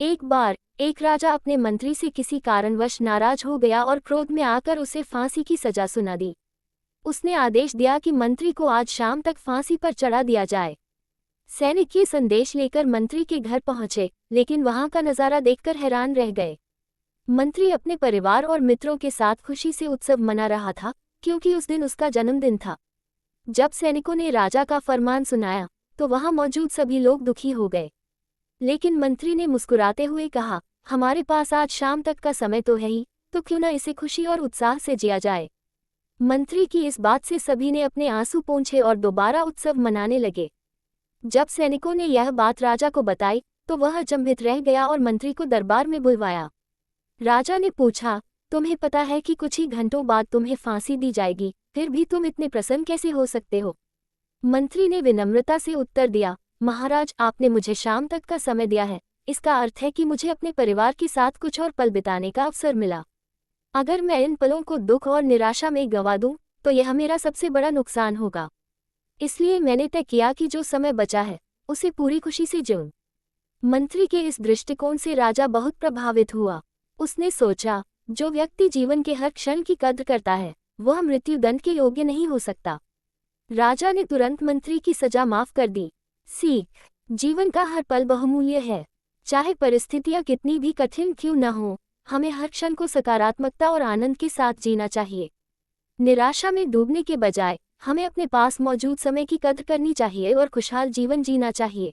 एक बार एक राजा अपने मंत्री से किसी कारणवश नाराज हो गया और क्रोध में आकर उसे फांसी की सजा सुना दी। उसने आदेश दिया कि मंत्री को आज शाम तक फांसी पर चढ़ा दिया जाए। सैनिक ये संदेश लेकर मंत्री के घर पहुंचे, लेकिन वहां का नजारा देखकर हैरान रह गए। मंत्री अपने परिवार और मित्रों के साथ खुशी से उत्सव मना रहा था, क्योंकि उस दिन उसका जन्मदिन था। जब सैनिकों ने राजा का फरमान सुनाया, तो वहां मौजूद सभी लोग दुखी हो गए। लेकिन मंत्री ने मुस्कुराते हुए कहा, हमारे पास आज शाम तक का समय तो है ही, तो क्यों न इसे खुशी और उत्साह से जिया जाए। मंत्री की इस बात से सभी ने अपने आंसू पोंछे और दोबारा उत्सव मनाने लगे। जब सैनिकों ने यह बात राजा को बताई, तो वह अचंभित रह गया और मंत्री को दरबार में बुलवाया। राजा ने पूछा, तुम्हें पता है कि कुछ ही घंटों बाद तुम्हें फांसी दी जाएगी, फिर भी तुम इतने प्रसन्न कैसे हो सकते हो। मंत्री ने विनम्रता से उत्तर दिया, महाराज, आपने मुझे शाम तक का समय दिया है, इसका अर्थ है कि मुझे अपने परिवार के साथ कुछ और पल बिताने का अवसर मिला। अगर मैं इन पलों को दुख और निराशा में गंवा दूं, तो यह मेरा सबसे बड़ा नुकसान होगा। इसलिए मैंने तय किया कि जो समय बचा है, उसे पूरी खुशी से जीऊं। मंत्री के इस दृष्टिकोण से राजा बहुत प्रभावित हुआ। उसने सोचा, जो व्यक्ति जीवन के हर क्षण की कद्र करता है, वह मृत्युदंड के योग्य नहीं हो सकता। राजा ने तुरंत मंत्री की सजा माफ कर दी। सीख, जीवन का हर पल बहुमूल्य है। चाहे परिस्थितियां कितनी भी कठिन क्यों न हो, हमें हर क्षण को सकारात्मकता और आनंद के साथ जीना चाहिए। निराशा में डूबने के बजाय हमें अपने पास मौजूद समय की कद्र करनी चाहिए और खुशहाल जीवन जीना चाहिए।